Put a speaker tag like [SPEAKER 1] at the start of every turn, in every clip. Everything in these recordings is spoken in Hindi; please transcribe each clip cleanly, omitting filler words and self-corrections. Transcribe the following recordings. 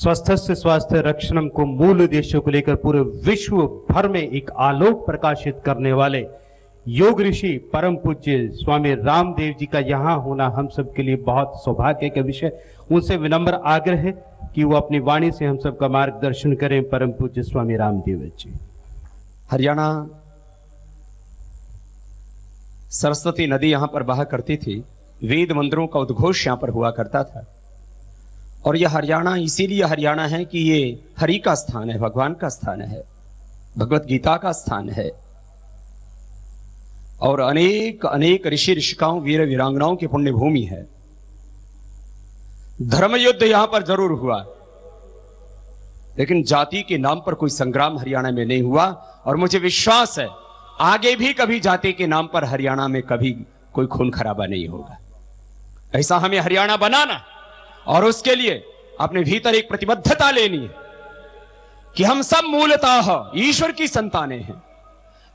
[SPEAKER 1] स्वस्थस्य स्वास्थ्य रक्षणम को मूल उद्देश्यों को लेकर पूरे विश्व भर में एक आलोक प्रकाशित करने वाले योग ऋषि परम पूज्य स्वामी रामदेव जी का यहाँ होना हम सब के लिए बहुत सौभाग्य का विषय। उनसे विनम्र आग्रह है कि वो अपनी वाणी से हम सब का मार्गदर्शन करें। परम पूज्य स्वामी रामदेव जी।
[SPEAKER 2] हरियाणा सरस्वती नदी यहां पर बहा करती थी, वेद मंत्रों का उद्घोष यहां पर हुआ करता था। और यह हरियाणा इसीलिए हरियाणा है कि ये हरि का स्थान है, भगवान का स्थान है, भगवत गीता का स्थान है। और अनेक अनेक ऋषि ऋषिकाओं वीर वीरांगनाओं की पुण्य भूमि है। धर्म युद्ध यहां पर जरूर हुआ, लेकिन जाति के नाम पर कोई संग्राम हरियाणा में नहीं हुआ। और मुझे विश्वास है आगे भी कभी जाति के नाम पर हरियाणा में कभी कोई खून खराबा नहीं होगा। ऐसा हमें हरियाणा बनाना और उसके लिए अपने भीतर एक प्रतिबद्धता लेनी है कि हम सब मूलतः ईश्वर की संतानें हैं।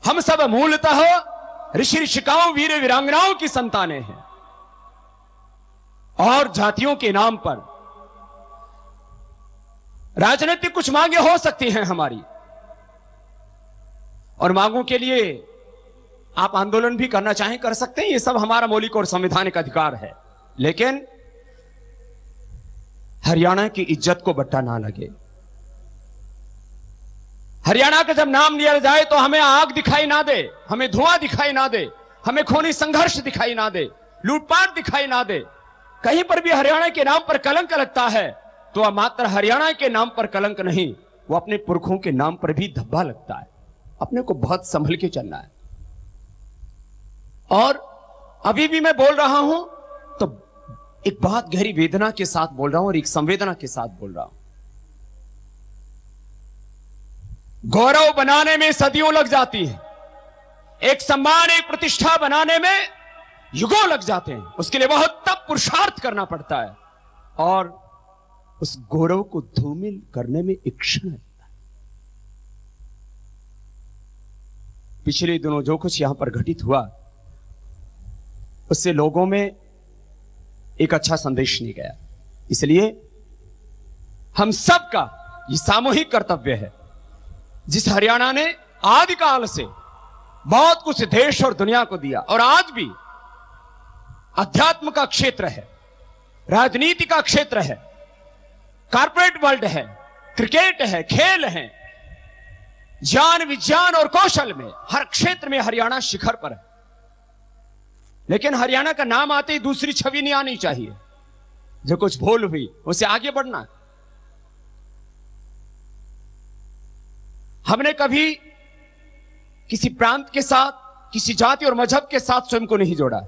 [SPEAKER 2] हम सब मूलतः ऋषि ऋषिकाओं वीर वीरांगनाओं की संतानें हैं। और जातियों के नाम पर राजनीतिक कुछ मांगे हो सकती हैं हमारी, और मांगों के लिए आप आंदोलन भी करना चाहें कर सकते हैं, ये सब हमारा मौलिक और संवैधानिक अधिकार है। लेकिन हरियाणा की इज्जत को बट्टा ना लगे। हरियाणा का जब नाम लिया जाए तो हमें आग दिखाई ना दे, हमें धुआं दिखाई ना दे, हमें खूनी संघर्ष दिखाई ना दे, लूटपाट दिखाई ना दे। कहीं पर भी हरियाणा के नाम पर कलंक लगता है तो वह मात्र हरियाणा के नाम पर कलंक नहीं, वो अपने पुरखों के नाम पर भी धब्बा लगता है। अपने को बहुत संभल के चलना है। और अभी भी मैं बोल रहा हूं तो एक बहुत गहरी वेदना के साथ बोल रहा हूं और एक संवेदना के साथ बोल रहा हूं। गौरव बनाने में सदियों लग जाती है, एक सम्मान एक प्रतिष्ठा बनाने में युगों लग जाते हैं। उसके लिए बहुत तप पुरुषार्थ करना पड़ता है और उस गौरव को धूमिल करने में एक क्षण लगता है। पिछले दिनों जो कुछ यहां पर घटित हुआ उससे लोगों में एक अच्छा संदेश नहीं गया। इसलिए हम सबका ये सामूहिक कर्तव्य है। जिस हरियाणा ने आदिकाल से बहुत कुछ देश और दुनिया को दिया और आज भी अध्यात्म का क्षेत्र है, राजनीति का क्षेत्र है, कॉर्पोरेट वर्ल्ड है, क्रिकेट है, खेल है, ज्ञान विज्ञान और कौशल में हर क्षेत्र में हरियाणा शिखर पर है। लेकिन हरियाणा का नाम आते ही दूसरी छवि नहीं आनी चाहिए। जो कुछ भूल हुई उसे आगे बढ़ना। हमने कभी किसी प्रांत के साथ, किसी जाति और मजहब के साथ स्वयं को नहीं जोड़ा।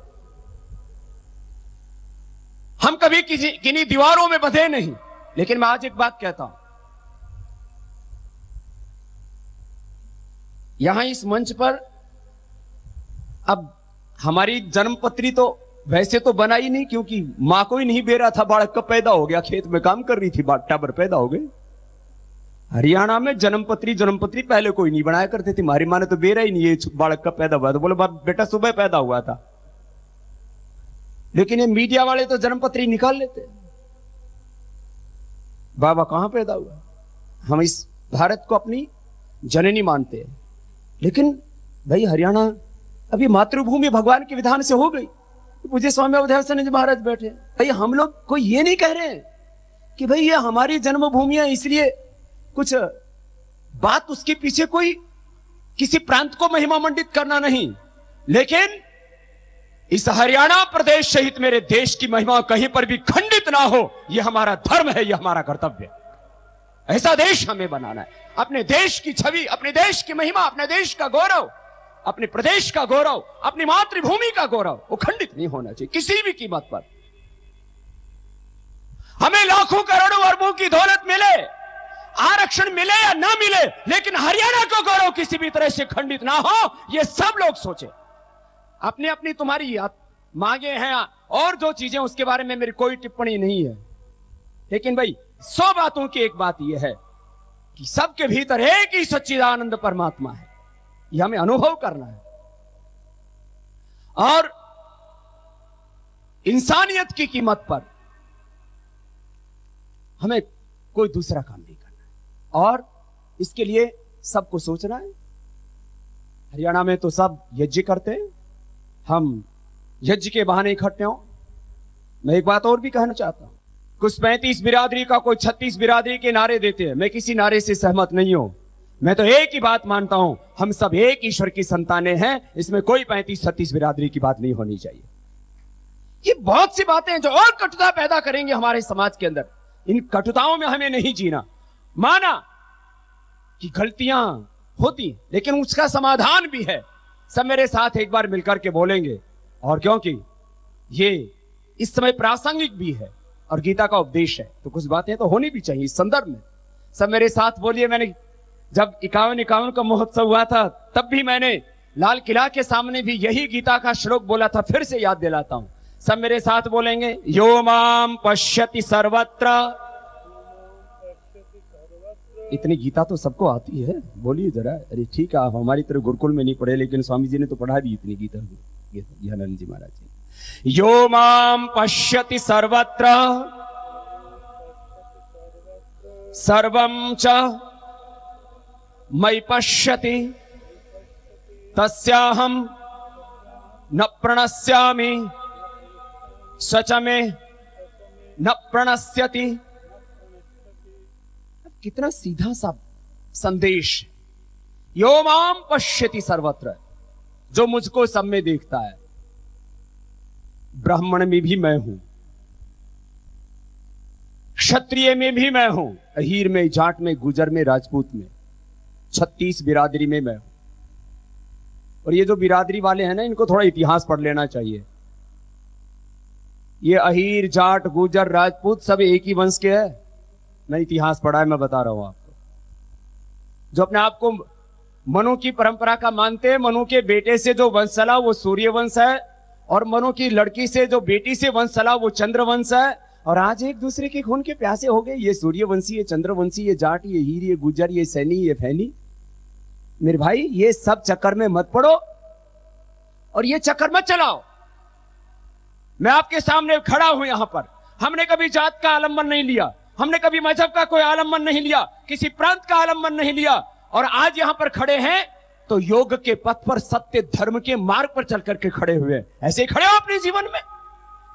[SPEAKER 2] हम कभी किन्हीं दीवारों में बंधे नहीं। लेकिन मैं आज एक बात कहता हूं, यहां इस मंच पर अब हमारी जन्मपत्री तो वैसे तो बना ही नहीं, क्योंकि मां को ही नहीं बेरा था, बालक कब पैदा हो गया, खेत में काम कर रही थी, टाबर पैदा हो गए। हरियाणा में जन्मपत्री पहले कोई नहीं बनाया करते थे। हमारी मां ने तो बेरा ही नहीं, ये बालक कब पैदा हुआ, तो बोले बाप बेटा सुबह पैदा हुआ था। लेकिन ये मीडिया वाले तो जन्मपत्री निकाल लेते, बाबा कहां पैदा हुआ। हम इस भारत को अपनी जननी मानते हैं, लेकिन भाई हरियाणा अभी मातृभूमि भगवान के विधान से हो गई। पूज्य स्वामी अवधेशानंद जी महाराज बैठे, भाई हम लोग कोई ये नहीं कह रहे हैं कि भाई ये हमारी जन्मभूमि है इसलिए कुछ बात उसके पीछे कोई किसी प्रांत को महिमा मंडित करना नहीं। लेकिन इस हरियाणा प्रदेश सहित मेरे देश की महिमा कहीं पर भी खंडित ना हो, यह हमारा धर्म है, यह हमारा कर्तव्य है। ऐसा देश हमें बनाना है। अपने देश की छवि, अपने देश की महिमा, अपने देश का गौरव, अपने प्रदेश का गौरव, अपनी मातृभूमि का गौरव वो खंडित नहीं होना चाहिए किसी भी कीमत पर। हमें लाखों करोड़ों अरबों की दौलत मिले, आरक्षण मिले या ना मिले, लेकिन हरियाणा का गौरव किसी भी तरह से खंडित ना हो, ये सब लोग सोचे। अपनी अपनी तुम्हारी मांगे हैं और जो चीजें, उसके बारे में मेरी कोई टिप्पणी नहीं है। लेकिन भाई 100 बातों की एक बात यह है कि सबके भीतर एक ही सच्चिदानंद परमात्मा है, यह हमें अनुभव करना है। और इंसानियत की कीमत पर हमें कोई दूसरा काम नहीं करना है। और इसके लिए सबको सोचना है। हरियाणा में तो सब यज्ञ करते हैं, हम यज्ञ के बहाने इकट्ठे हों। मैं एक बात और भी कहना चाहता हूं, कुछ 35 बिरादरी का, कोई 36 बिरादरी के नारे देते हैं। मैं किसी नारे से सहमत नहीं हूं। मैं तो एक ही बात मानता हूं, हम सब एक ईश्वर की संतानें हैं। इसमें कोई 35-36 बिरादरी की बात नहीं होनी चाहिए। ये बहुत सी बातें हैं जो और कटुता पैदा करेंगे हमारे समाज के अंदर। इन कटुताओं में हमें नहीं जीना। माना कि गलतियां होती, लेकिन उसका समाधान भी है। सब मेरे साथ एक बार मिलकर के बोलेंगे, और क्योंकि ये इस समय प्रासंगिक भी है और गीता का उपदेश है, तो कुछ बातें तो होनी भी चाहिए इस संदर्भ में। सब मेरे साथ बोलिए। मैंने जब 51 का महोत्सव हुआ था, तब भी मैंने लाल किला के सामने भी यही गीता का श्लोक बोला था। फिर से याद दिलाता हूं, सब मेरे साथ बोलेंगे। यो माम पश्यति सर्वत्र। इतनी गीता तो सबको आती है, बोलिए जरा। अरे ठीक है, आप हमारी तरह गुरुकुल में नहीं पढ़े, लेकिन स्वामी जी ने तो पढ़ा दी इतनी गीता, ज्ञानानंद जी महाराज जी। यो माम पश्यति सर्वत्र सर्वं च मयि पश्यति तस्याहं न प्रणश्यामि सच में न प्रणश्यति। कितना सीधा सा संदेश। यो माम पश्यति सर्वत्र, जो मुझको सब में देखता है। ब्राह्मण में भी मैं हूं, क्षत्रिय में भी मैं हूं, अहीर में, जाट में, गुजर में, राजपूत में, 36 बिरादरी में मैं हूं। और ये जो बिरादरी वाले हैं ना, इनको थोड़ा इतिहास पढ़ लेना चाहिए। ये अहीर, जाट, गुजर, राजपूत सब एक ही वंश के हैं। मैं इतिहास पढ़ा है, मैं बता रहा हूं आपको। जो अपने आप को मनु की परंपरा का मानते हैं, मनु के बेटे से जो वंश चला वो सूर्य वंश है, और मनु की लड़की से जो बेटी से वंश चला वो चंद्र वंश है। और आज एक दूसरे के खून के प्यासे हो गए। ये सूर्यवंशी, ये चंद्रवंशी, ये जाट, ये हीर, ये गुजर, ये सैनी, ये फैनी। मेरे भाई, ये सब चक्कर में मत पड़ो और ये चक्कर मत चलाओ। मैं आपके सामने खड़ा हूं यहां पर। हमने कभी जात का आलम्बन नहीं लिया, हमने कभी मजहब का कोई आलम्बन नहीं लिया, किसी प्रांत का आलम्बन नहीं लिया। और आज यहां पर खड़े हैं तो योग के पथ पर, सत्य धर्म के मार्ग पर चल करके खड़े हुए। ऐसे ही खड़े हो अपने जीवन में।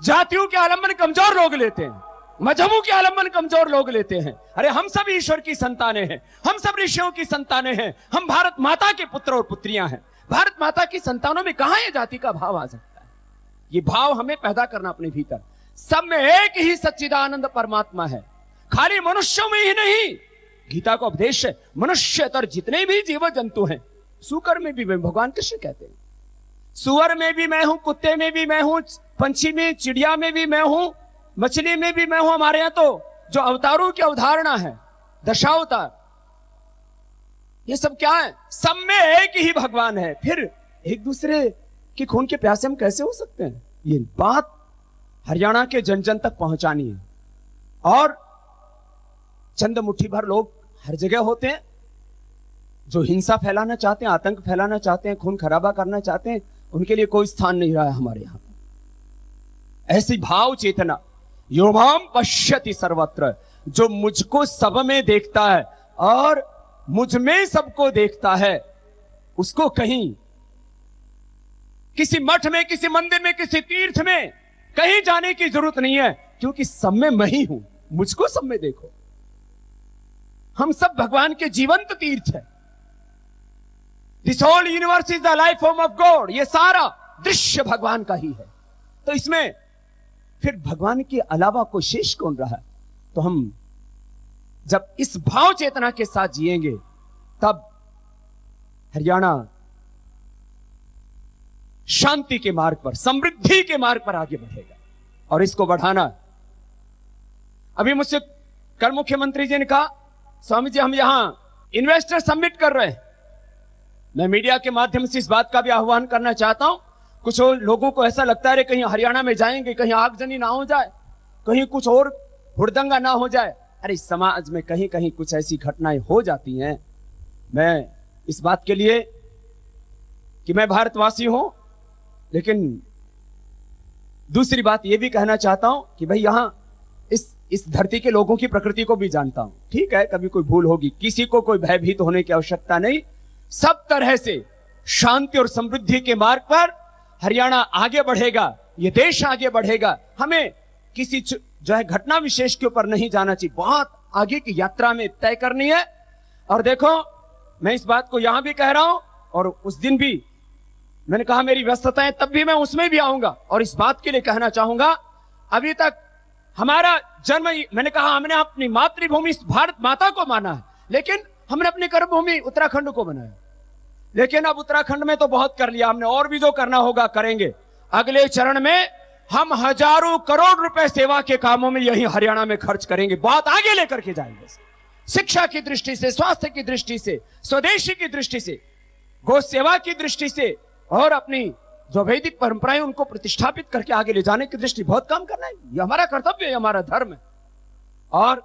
[SPEAKER 2] जातियों के आलम्बन कमजोर लोग लेते हैं, मजहबों के आलम्बन कमजोर लोग लेते हैं। अरे हम सब ईश्वर की संतानें हैं, हम सब ऋषियों की संतानें हैं, हम भारत माता के पुत्र और पुत्रियां हैं। भारत माता की संतानों में कहां यह जाति का भाव आ सकता है? ये भाव हमें पैदा करना अपने भीतर। सब में एक ही सच्चिदानंद परमात्मा है, खाली मनुष्यों में ही नहीं। गीता का उपदेश है, मनुष्यतर जितने भी जीव जंतु हैं, सूकर में भी मैं, भगवान कृष्ण कहते हैं, सुअर में भी मैं हूं, कुत्ते में भी मैं हूं, पंछी में, चिड़िया में भी मैं हूं, मछली में भी मैं हूं। हमारे यहां तो जो अवतारों की अवधारणा है, दशावतार, ये सब क्या है? सब में एक ही भगवान है। फिर एक दूसरे के खून के प्यासे हम कैसे हो सकते हैं? ये बात हरियाणा के जन जन तक पहुंचानी है। और चंद मुट्ठी भर लोग हर जगह होते हैं जो हिंसा फैलाना चाहते हैं, आतंक फैलाना चाहते हैं, खून खराबा करना चाहते हैं। उनके लिए कोई स्थान नहीं रहा है हमारे यहां। ऐसी भाव चेतना, यो माम पश्यति सर्वत्र, जो मुझको सब में देखता है और मुझ में सबको देखता है, उसको कहीं किसी मठ में, किसी मंदिर में, किसी तीर्थ में कहीं जाने की जरूरत नहीं है, क्योंकि सब में मैं ही हूं। मुझको सब में देखो। हम सब भगवान के जीवंत तीर्थ है। This whole universe is the life form of God. ये सारा दृश्य भगवान का ही है। तो इसमें फिर भगवान के अलावा कोई शेष कौन रहा? तो हम जब इस भाव चेतना के साथ जिएंगे, तब हरियाणा शांति के मार्ग पर, समृद्धि के मार्ग पर आगे बढ़ेगा। और इसको बढ़ाना, अभी मुझसे कल मुख्यमंत्री जी ने कहा, स्वामी जी हम यहां इन्वेस्टर समिट कर रहे हैं। मैं मीडिया के माध्यम से इस बात का भी आह्वान करना चाहता हूं। कुछ लोगों को ऐसा लगता है कहीं हरियाणा में जाएंगे, कहीं आगजनी ना हो जाए, कहीं कुछ और हुड़दंगा ना हो जाए। अरे समाज में कहीं कहीं कुछ ऐसी घटनाएं हो जाती हैं। मैं इस बात के लिए कि मैं भारतवासी हूं, लेकिन दूसरी बात यह भी कहना चाहता हूं कि भाई यहां इस इस धरती के लोगों की प्रकृति को भी जानता हूं। ठीक है, कभी कोई भूल होगी, किसी को कोई भयभीत होने की आवश्यकता नहीं। सब तरह से शांति और समृद्धि के मार्ग पर हरियाणा आगे बढ़ेगा, ये देश आगे बढ़ेगा। हमें किसी जो है घटना विशेष के ऊपर नहीं जाना चाहिए, बहुत आगे की यात्रा में तय करनी है। और देखो, मैं इस बात को यहां भी कह रहा हूं और उस दिन भी मैंने कहा मेरी व्यस्तताएं, तब भी मैं उसमें भी आऊंगा और इस बात के लिए कहना चाहूंगा, अभी तक हमारा जन्म, मैंने कहा हमने अपनी मातृभूमि भारत माता को माना है, लेकिन हमने अपनी कर्मभूमि उत्तराखंड को बनाया। लेकिन अब उत्तराखंड में तो बहुत कर लिया हमने, और भी जो करना होगा करेंगे। अगले चरण में हम हजारों करोड़ रुपए सेवा के कामों में यही हरियाणा में खर्च करेंगे, बहुत आगे लेकर के जाएंगे, शिक्षा की दृष्टि से, स्वास्थ्य की दृष्टि से, स्वदेशी की दृष्टि से, गौ सेवा की दृष्टि से, और अपनी जो वैदिक परंपराएं उनको प्रतिष्ठापित करके आगे ले जाने की दृष्टि बहुत काम करना है। ये हमारा कर्तव्य है, हमारा धर्म है। और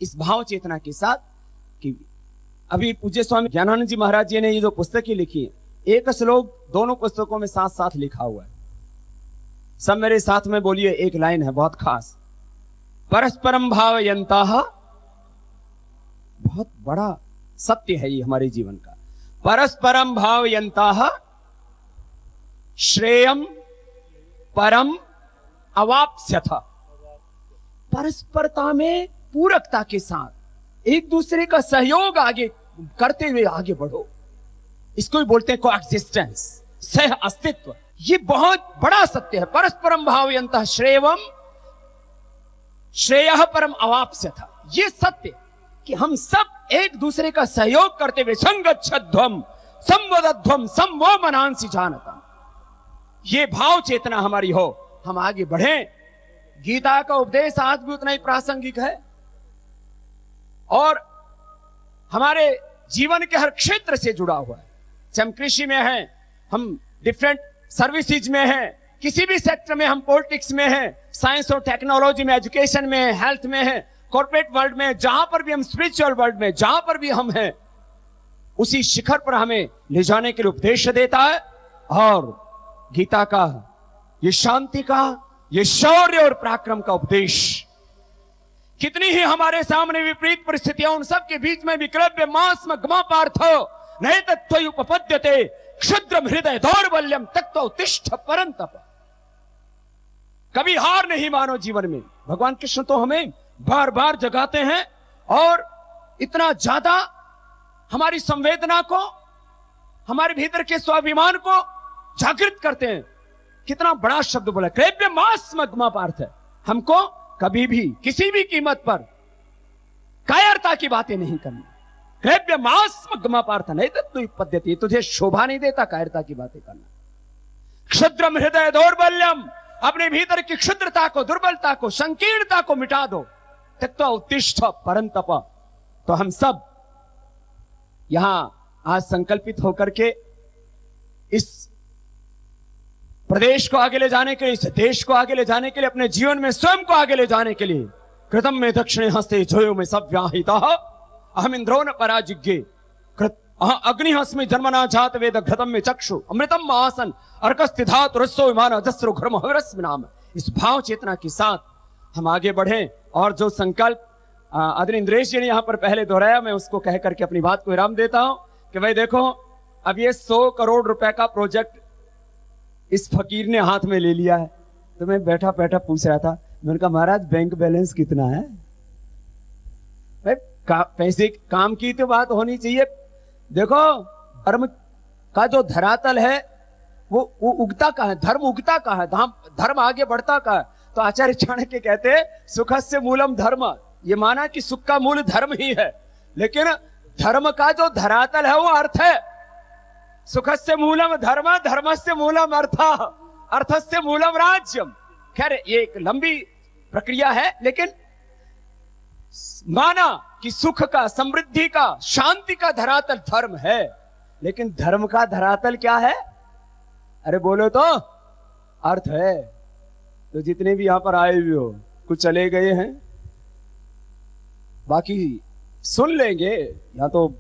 [SPEAKER 2] इस भाव चेतना के साथ कि अभी पूज्य स्वामी ज्ञानानंद जी महाराज जी ने ये जो पुस्तकें लिखी है, एक श्लोक दोनों पुस्तकों में साथ साथ लिखा हुआ है। सब मेरे साथ में बोलिए, एक लाइन है बहुत खास, परस्परम भावयन्ताः, बहुत बड़ा सत्य है ये हमारे जीवन का। परस्परम भावयन्ताः श्रेयम परम अवाप्स्यथ। परस्परता में पूरकता के साथ एक दूसरे का सहयोग आगे करते हुए आगे बढ़ो, इसको भी बोलते हैं कोएग्जिस्टेंस, सह अस्तित्व। ये बहुत बड़ा सत्य है। परस्परम भावयन्तः श्रेयः परम अवाप्स्यथ। ये सत्य कि हम सब एक दूसरे का सहयोग करते हुए संगच्छध्वम संवदध्वम समवो मनांसि जानता, ये भाव चेतना हमारी हो, हम आगे बढ़ें। गीता का उपदेश आज भी उतना ही प्रासंगिक है और हमारे जीवन के हर क्षेत्र से जुड़ा हुआ है। हम कृषि में हैं, हम डिफरेंट सर्विसेज में हैं, किसी भी सेक्टर में, हम पॉलिटिक्स में हैं, साइंस और टेक्नोलॉजी में, एजुकेशन में, हेल्थ में हैं, कॉर्पोरेट वर्ल्ड में, जहां पर भी हम, स्पिरिचुअल वर्ल्ड में, जहां पर भी हम हैं, उसी शिखर पर हमें ले जाने के लिए उपदेश देता है। और गीता का ये शांति का, ये शौर्य और पराक्रम का उपदेश, कितनी ही हमारे सामने विपरीत परिस्थितियां, उन सब के बीच में विक्रव्य मास में गमा पार्थो नहीं तत्व उपपद्यते क्षुद्रम हृदय दौर्बल्यम तत्व उत्तिष्ठ परंतप। कभी हार नहीं मानो जीवन में। भगवान कृष्ण तो हमें बार बार जगाते हैं और इतना ज्यादा हमारी संवेदना को, हमारे भीतर के स्वाभिमान को जागृत करते हैं। कितना बड़ा शब्द बोला, क्रैव्य मास मग्मा पार्थ है। हमको कभी भी किसी भी कीमत पर कायरता की बातें नहीं करनी। क्रैव्य मास मग्मा पार्थ नहीं तत्व पद्धति, तुझे शोभा नहीं देता कायरता की बातें करना। क्षुद्रम हृदय दौर्बल्यम, अपने भीतर की क्षुद्रता को, दुर्बलता को, संकीर्णता को मिटा दो। तत्व उत्तिष्ठ परंतप। तो हम सब यहां आज संकल्पित होकर के इस प्रदेश को आगे ले जाने के लिए, इस देश को आगे ले जाने के लिए, अपने जीवन में स्वयं को आगे ले जाने के लिए, कृतम में दक्षिणे हस्ते जोयो में सब व्याहिता अहम इंद्रो न पराजिज्ञे अग्निहस्मि जन्मना जात वेद घृतम में चक्षु अमृतम महासन अर्कस्थिधात रस्सो विमान अजस्रो घर्म हरस्म नाम। इस भाव चेतना के साथ हम आगे बढ़ें। और जो संकल्प आदरणीय इंद्रेश जी ने यहां पर पहले दोहराया, मैं उसको कह करके अपनी बात को विराम देता हूं कि भाई देखो, अब ये 100 करोड़ रुपए का प्रोजेक्ट इस फकीर ने हाथ में ले लिया है। तो मैं बैठा बैठा पूछ रहा था, मैंने कहा महाराज बैंक बैलेंस कितना है? भाई पैसे काम की तो बात होनी चाहिए। देखो, धर्म का जो धरातल है वो उगता का है, धर्म उगता का है, धर्म आगे बढ़ता का है। तो आचार्य चाणक्य कहते हैं सुखस्य मूलम धर्म, ये माना कि सुख का मूल धर्म ही है, लेकिन धर्म का जो धरातल है वो अर्थ है। सुखस्य मूलम धर्म, धर्मस्य मूलम अर्थ, अर्थस्य मूलम राज्यम। खैर ये एक लंबी प्रक्रिया है, लेकिन माना कि सुख का, समृद्धि का, शांति का धरातल धर्म है, लेकिन धर्म का धरातल क्या है? अरे बोलो तो, अर्थ है। तो जितने भी यहां पर आए हुए हो, कुछ चले गए हैं, बाकी सुन लेंगे। यहां तो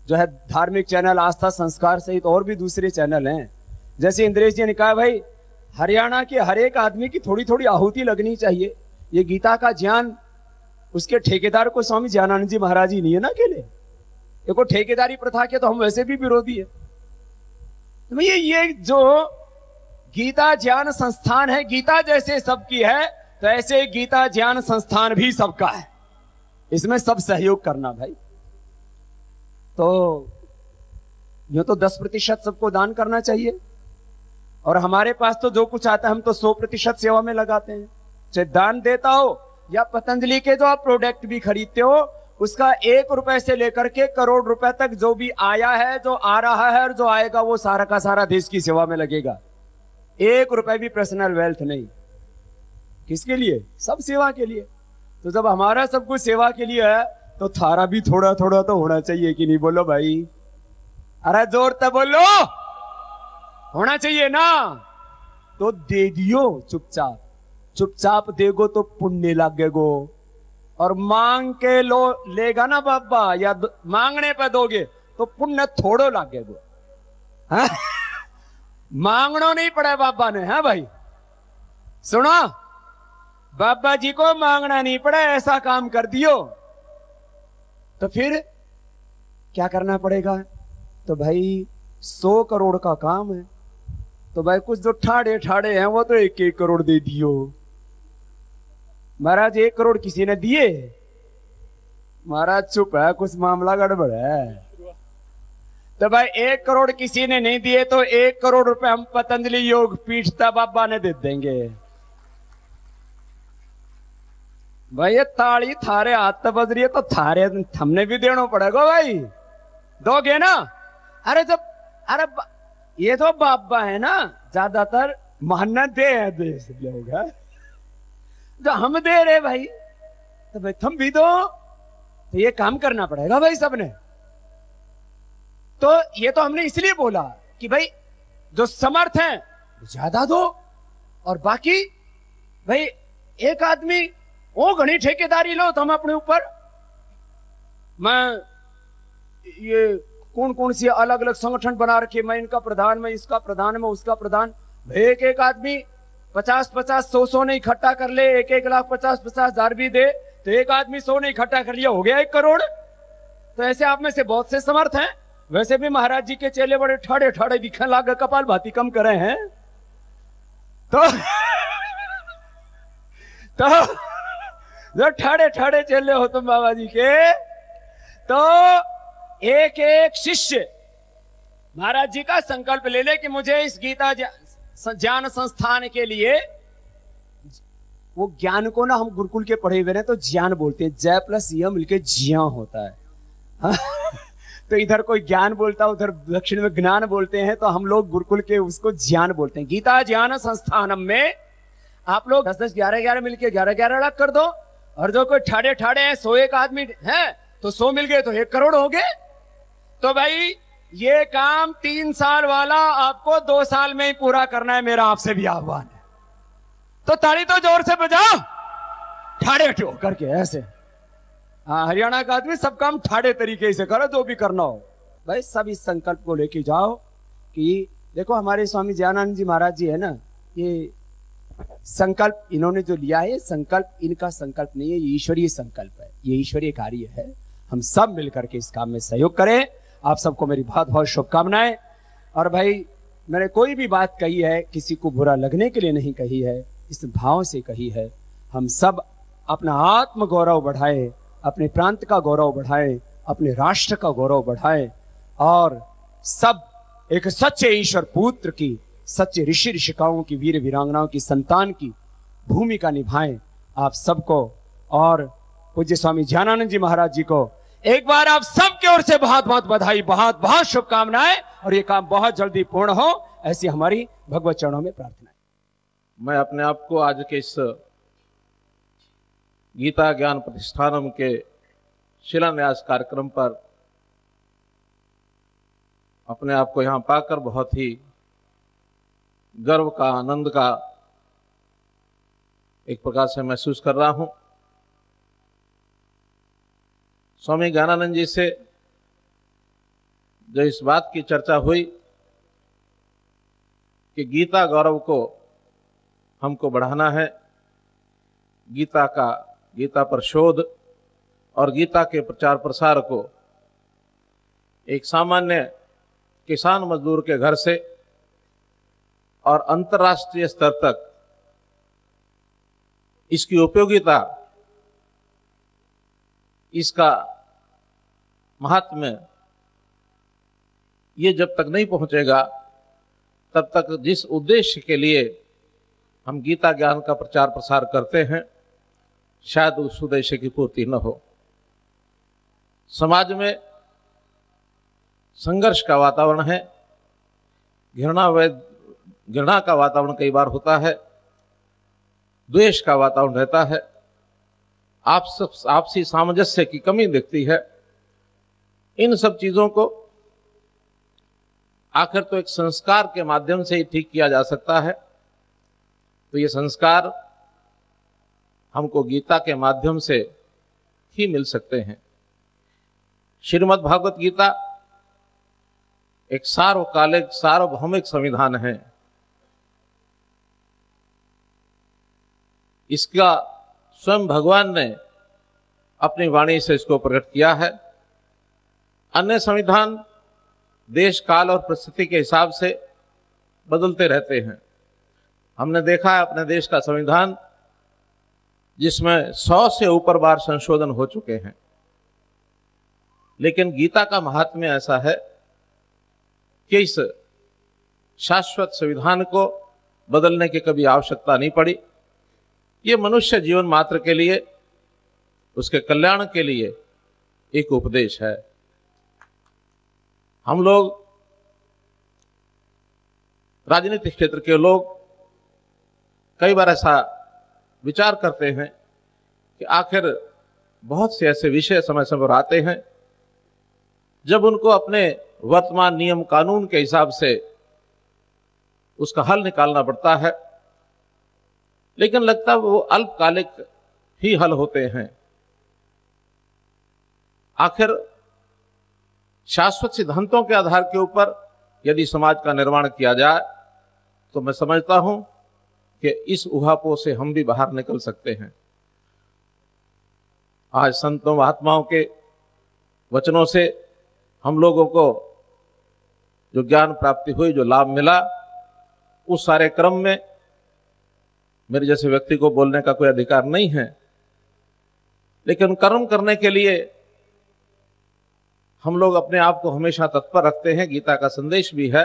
[SPEAKER 2] जो है धार्मिक चैनल, आस्था संस्कार सहित और भी दूसरे चैनल हैं। जैसे इंद्रेश जी ने कहा भाई हरियाणा के हर एक आदमी की थोड़ी थोड़ी आहुति लगनी चाहिए। ये गीता का ज्ञान उसके ठेकेदार को स्वामी ज्ञानानंद जी महाराज ही नहीं है ना अकेले। देखो ठेकेदारी प्रथा के तो हम वैसे भी विरोधी है। तो भैया ये जो गीता ज्ञान संस्थान है, गीता जैसे सबकी है तो ऐसे गीता ज्ञान संस्थान भी सबका है। इसमें सब सहयोग करना भाई। तो यूं तो 10% सबको दान करना चाहिए, और हमारे पास तो जो कुछ आता है हम तो 100% सेवा में लगाते हैं। चाहे दान देता हो या पतंजलि के जो आप प्रोडक्ट भी खरीदते हो, उसका 1 रुपए से लेकर के करोड़ रुपए तक जो भी आया है, जो आ रहा है और जो आएगा, वो सारा का सारा देश की सेवा में लगेगा। 1 रुपए भी पर्सनल वेल्थ नहीं। किसके लिए? सब सेवा के लिए। तो जब हमारा सब कुछ सेवा के लिए है तो थारा भी थोड़ा थोड़ा तो होना चाहिए कि नहीं? बोलो भाई, अरे जोर तक बोलो, होना चाहिए ना। तो दे दियो चुपचाप, चुपचाप देगो तो पुण्य लागेगो। और मांग के लो लेगा ना बाबा, या मांगने पे दोगे तो पुण्य थोड़ो लागेगो। हाँ? मांगना नहीं पड़े बाबा ने। है भाई, सुनो, बाबा जी को मांगना नहीं पड़े, ऐसा काम कर दियो। तो फिर क्या करना पड़ेगा? तो भाई 100 करोड़ का काम है, तो भाई कुछ जो ठाड़े ठाड़े हैं वो तो 1-1 करोड़ दे दियो। महाराज 1 करोड़ किसी ने दिए? महाराज चुप है, कुछ मामला गड़बड़ है। तो भाई 1 करोड़ किसी ने नहीं दिए तो 1 करोड़ रुपए हम पतंजलि योग पीठता बाबा ने दे देंगे। भाई ये ताली थारे हाथ बज रही है तो थारे हमने भी देना पड़ेगा भाई। दोगे ना? अरे जब ये तो बाबा है ना, ज्यादातर मेहनत दे है देश लोग है, जो हम दे रहे भाई, तो भाई तुम भी दो। तो ये काम करना पड़ेगा भाई सबने। तो ये तो हमने इसलिए बोला कि भाई जो समर्थ हैं ज्यादा दो, और बाकी भाई एक आदमी वो घनी ठेकेदारी लो तुम अपने ऊपर। मैं ये कौन कौन सी अलग अलग संगठन बना रखे, मैं इनका प्रधान, मैं इसका प्रधान, मैं उसका प्रधान। एक एक आदमी 50-50, 100-100 नहीं इकट्ठा कर ले, 1-1 लाख 50-50 हजार भी दे, तो एक आदमी 100 नहीं इकट्ठा कर लिया, हो गया 1 करोड़। तो ऐसे आप में से बहुत से समर्थ हैं। वैसे भी महाराज जी के चेले बड़े ठाड़े ठाड़े दिखने लागे, कपाल भाती कम करे हैं। तो जो ठाड़े ठाड़े चेले हो तुम बाबा जी के, तो एक एक शिष्य महाराज जी का संकल्प ले ले कि मुझे इस गीता ज्ञान संस्थान के लिए, वो ज्ञान को ना हम गुरुकुल के पढ़े हुए हैं तो ज्ञान बोलते हैं, जय प्लस य मिलके ज्ञा होता है। तो इधर कोई ज्ञान बोलता है, उधर दक्षिण में ज्ञान बोलते हैं, तो हम लोग गुरुकुल के उसको ज्ञान बोलते हैं। गीता ज्ञान संस्थानम में आप लोग 10-10, 11-11 मिलके 11-11 लाख कर दो, और जो कोई ठाड़े ठाड़े हैं 101 आदमी हैं तो 100 मिल गए तो 1 करोड़ हो गए। तो भाई ये काम 3 साल वाला आपको 2 साल में ही पूरा करना है, मेरा आपसे भी आह्वान है। तो ताली तो जोर से बजाओ, ठाड़े ठो करके ऐसे। हाँ, हरियाणा का आदमी सब काम ठाड़े तरीके से करो, जो भी करना हो भाई। सब इस संकल्प को लेके जाओ कि देखो हमारे स्वामी ज्ञानानंद जी महाराज जी है ना, ये संकल्प इन्होंने जो लिया है, संकल्प इनका संकल्प नहीं है, ये ईश्वरीय संकल्प है, ये ईश्वरीय कार्य है। हम सब मिलकर के इस काम में सहयोग करें। आप सबको मेरी बहुत बहुत शुभकामनाएं। और भाई मैंने कोई भी बात कही है किसी को बुरा लगने के लिए नहीं कही है, इस भाव से कही है। हम सब अपना आत्म गौरव बढ़ाएं, अपने प्रांत का गौरव बढ़ाएं, अपने राष्ट्र का गौरव बढ़ाएं, और सब एक सच्चे ईश्वर पुत्र की, सच्चे ऋषि ऋषिकाओं की, वीर वीरांगनाओं की संतान की भूमिका निभाएं। आप सबको और पूज्य स्वामी ज्ञानानंद जी महाराज जी को एक बार आप सबकी ओर से बहुत बहुत बधाई, बहुत बहुत शुभकामनाएं, और ये काम बहुत जल्दी पूर्ण हो, ऐसी हमारी भगवत चरणों में प्रार्थना है।
[SPEAKER 3] मैं अपने आप को आज के इस गीता ज्ञान प्रतिष्ठानम के शिलान्यास कार्यक्रम पर अपने आप को यहाँ पाकर बहुत ही गर्व का, आनंद का एक प्रकार से महसूस कर रहा हूं। स्वामी ज्ञानानंद जी से जो इस बात की चर्चा हुई कि गीता गौरव को हमको बढ़ाना है, गीता पर शोध और गीता के प्रचार प्रसार को एक सामान्य किसान मजदूर के घर से और अंतर्राष्ट्रीय स्तर तक इसकी उपयोगिता, इसका महात्म्य ये जब तक नहीं पहुंचेगा तब तक जिस उद्देश्य के लिए हम गीता ज्ञान का प्रचार प्रसार करते हैं शायद उस उद्देश्य की पूर्ति न हो। समाज में संघर्ष का वातावरण है, घृणा का वातावरण कई बार होता है, द्वेष का वातावरण रहता है, आपसी सामंजस्य की कमी दिखती है। इन सब चीजों को आखिर तो एक संस्कार के माध्यम से ही ठीक किया जा सकता है। तो ये संस्कार हमको गीता के माध्यम से ही मिल सकते हैं। श्रीमद् भागवत गीता एक सार्वकालिक सार्वभौमिक संविधान है। इसका स्वयं भगवान ने अपनी वाणी से इसको प्रकट किया है। अन्य संविधान देश काल और परिस्थिति के हिसाब से बदलते रहते हैं। हमने देखा है अपने देश का संविधान जिसमें 100 से ऊपर बार संशोधन हो चुके हैं, लेकिन गीता का महात्म्य ऐसा है कि इस शाश्वत संविधान को बदलने की कभी आवश्यकता नहीं पड़ी। ये मनुष्य जीवन मात्र के लिए, उसके कल्याण के लिए एक उपदेश है। हम लोग राजनीतिक क्षेत्र के लोग कई बार ऐसा विचार करते हैं कि आखिर बहुत से ऐसे विषय समय समय पर आते हैं जब उनको अपने वर्तमान नियम कानून के हिसाब से उसका हल निकालना पड़ता है, लेकिन लगता है वो अल्पकालिक ही हल होते हैं। आखिर शाश्वत सिद्धांतों के आधार के ऊपर यदि समाज का निर्माण किया जाए तो मैं समझता हूं कि इस उहापोह से हम भी बाहर निकल सकते हैं। आज संतों महात्माओं के वचनों से हम लोगों को जो ज्ञान प्राप्ति हुई, जो लाभ मिला, उस सारे क्रम में मेरे जैसे व्यक्ति को बोलने का कोई अधिकार नहीं है, लेकिन कर्म करने के लिए हम लोग अपने आप को हमेशा तत्पर रखते हैं। गीता का संदेश भी है,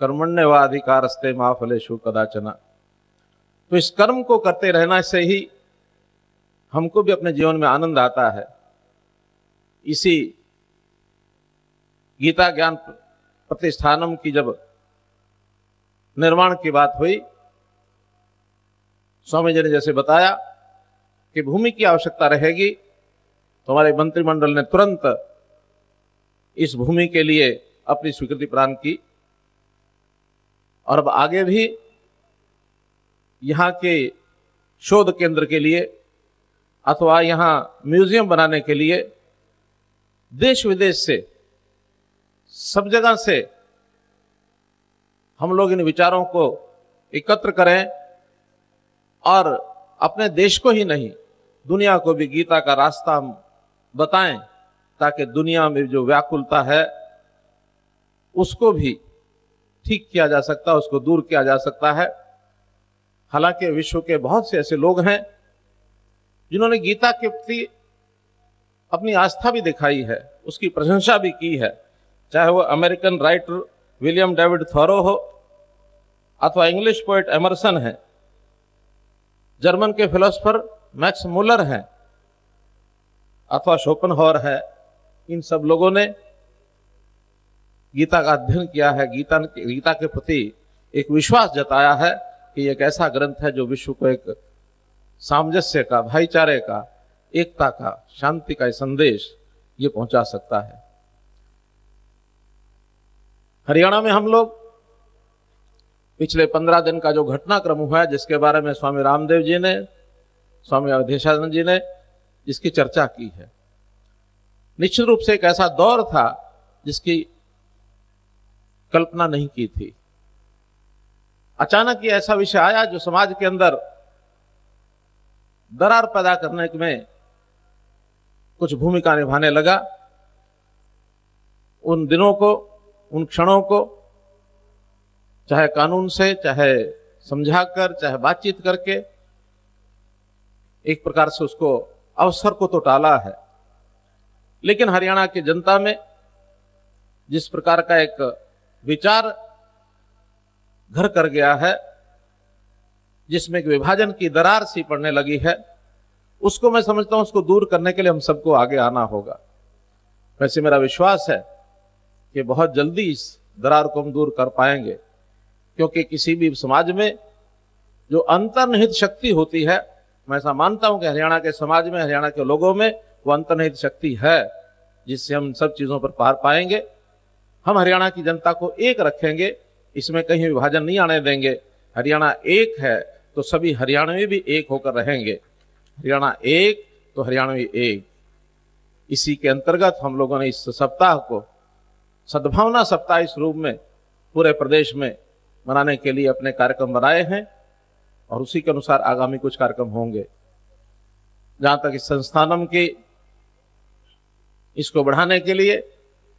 [SPEAKER 3] कर्मण्येवाधिकारस्ते मा फलेषु कदाचन। तो इस कर्म को करते रहना से ही हमको भी अपने जीवन में आनंद आता है। इसी गीता ज्ञान प्रतिष्ठानम की जब निर्माण की बात हुई, स्वामी जी ने जैसे बताया कि भूमि की आवश्यकता रहेगी, तो हमारे मंत्रिमंडल ने तुरंत इस भूमि के लिए अपनी स्वीकृति प्रदान की और अब आगे भी यहाँ के शोध केंद्र के लिए अथवा यहाँ म्यूजियम बनाने के लिए देश विदेश से सब जगह से हम लोग इन विचारों को एकत्र करें और अपने देश को ही नहीं दुनिया को भी गीता का रास्ता बताएं, ताकि दुनिया में जो व्याकुलता है उसको भी ठीक किया जा सकता है, उसको दूर किया जा सकता है। हालांकि विश्व के बहुत से ऐसे लोग हैं जिन्होंने गीता के प्रति अपनी आस्था भी दिखाई है, उसकी प्रशंसा भी की है, चाहे वो American writer William David thorough हो अथवा इंग्लिश पोएट एमरसन है, जर्मन के फिलोसोफर मैक्स मुलर हैं अथवा शोपेनहावर है। इन सब लोगों ने गीता का अध्ययन किया है, गीता के प्रति एक विश्वास जताया है कि एक ऐसा ग्रंथ है जो विश्व को एक सामंजस्य का, भाईचारे का, एकता का, शांति का संदेश ये पहुंचा सकता है। हरियाणा में हम लोग पिछले 15 दिन का जो घटनाक्रम हुआ है, जिसके बारे में स्वामी रामदेव जी ने, स्वामी अवधेशानंद जी ने जिसकी चर्चा की है, निश्चित रूप से एक ऐसा दौर था जिसकी कल्पना नहीं की थी। अचानक ये ऐसा विषय आया जो समाज के अंदर दरार पैदा करने में कुछ भूमिका निभाने लगा। उन दिनों को, उन क्षणों को चाहे कानून से, चाहे समझाकर, चाहे बातचीत करके एक प्रकार से उसको अवसर को तो टाला है, लेकिन हरियाणा की जनता में जिस प्रकार का एक विचार घर कर गया है, जिसमें एक विभाजन की दरार सी पड़ने लगी है, उसको मैं समझता हूं उसको दूर करने के लिए हम सबको आगे आना होगा। वैसे मेरा विश्वास है कि बहुत जल्दी इस दरार को हम दूर कर पाएंगे, क्योंकि किसी भी समाज में जो अंतर्निहित शक्ति होती है, मैं ऐसा मानता हूं कि हरियाणा के समाज में, हरियाणा के लोगों में वो अंतर्निहित शक्ति है जिससे हम सब चीजों पर पार पाएंगे। हम हरियाणा की जनता को एक रखेंगे, इसमें कहीं विभाजन नहीं आने देंगे। हरियाणा एक है तो सभी हरियाणवी भी एक होकर रहेंगे। हरियाणा एक तो हरियाणवी एक। इसी के अंतर्गत हम लोगों ने इस सप्ताह को सद्भावना सप्ताह इस रूप में पूरे प्रदेश में मनाने के लिए अपने कार्यक्रम बनाए हैं और उसी के अनुसार आगामी कुछ कार्यक्रम होंगे। जहां तक इस संस्थानम की इसको बढ़ाने के लिए,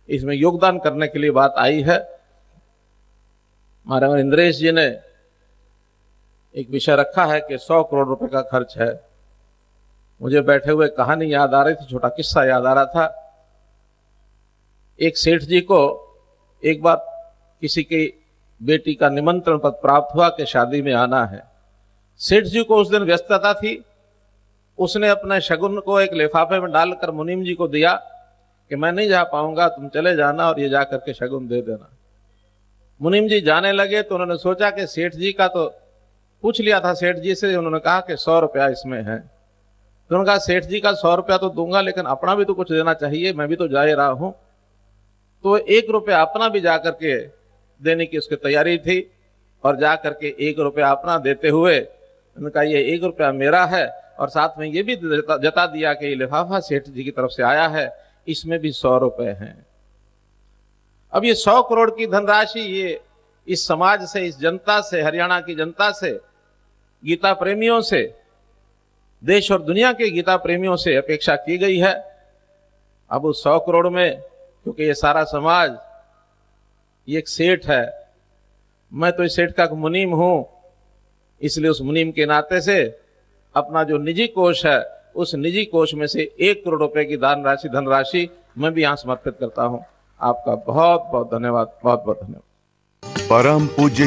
[SPEAKER 3] इसमें योगदान करने के लिए बात आई है, हमारे इंद्रेश जी ने एक विषय रखा है कि 100 करोड़ रुपए का खर्च है। मुझे बैठे हुए कहानी याद आ रही थी, छोटा किस्सा याद आ रहा था। एक सेठ जी को एक बार किसी की बेटी का निमंत्रण पत्र प्राप्त हुआ कि शादी में आना है। सेठ जी को उस दिन व्यस्तता थी। उसने अपने शगुन को एक लिफाफे में डालकर मुनीम जी को दिया कि मैं नहीं जा पाऊंगा, तुम चले जाना और ये जाकर के शगुन दे देना। मुनीम जी जाने लगे तो उन्होंने सोचा कि सेठ जी का तो पूछ लिया था सेठ जी से, उन्होंने कहा कि 100 रुपया इसमें है। तो उन्होंने कहा सेठ जी का 100 रुपया तो दूंगा, लेकिन अपना भी तो कुछ देना चाहिए, मैं भी तो जा ही रहा हूं। तो 1 रुपया अपना भी जाकर के देने की उसकी तैयारी थी और जाकर के 1 रुपया अपना देते हुए उन्होंने कहा ये 1 रुपया मेरा है और साथ में ये भी जता दिया कि ये लिफाफा सेठ जी की तरफ से आया है, इसमें भी 100 रुपए हैं। अब ये 100 करोड़ की धनराशि ये इस समाज से, इस जनता से, हरियाणा की जनता से, गीता प्रेमियों से, देश और दुनिया के गीता प्रेमियों से अपेक्षा की गई है। अब उस 100 करोड़ में, क्योंकि ये सारा समाज ये एक सेठ है, मैं तो इस सेठ का मुनीम हूं, इसलिए उस मुनीम के नाते से अपना जो निजी कोष है, उस निजी कोष में से 1 करोड़ रुपए की धनराशि मैं भी यहां समर्पित करता हूं। आपका बहुत बहुत धन्यवाद, बहुत बहुत धन्यवाद।
[SPEAKER 4] परम पूज्य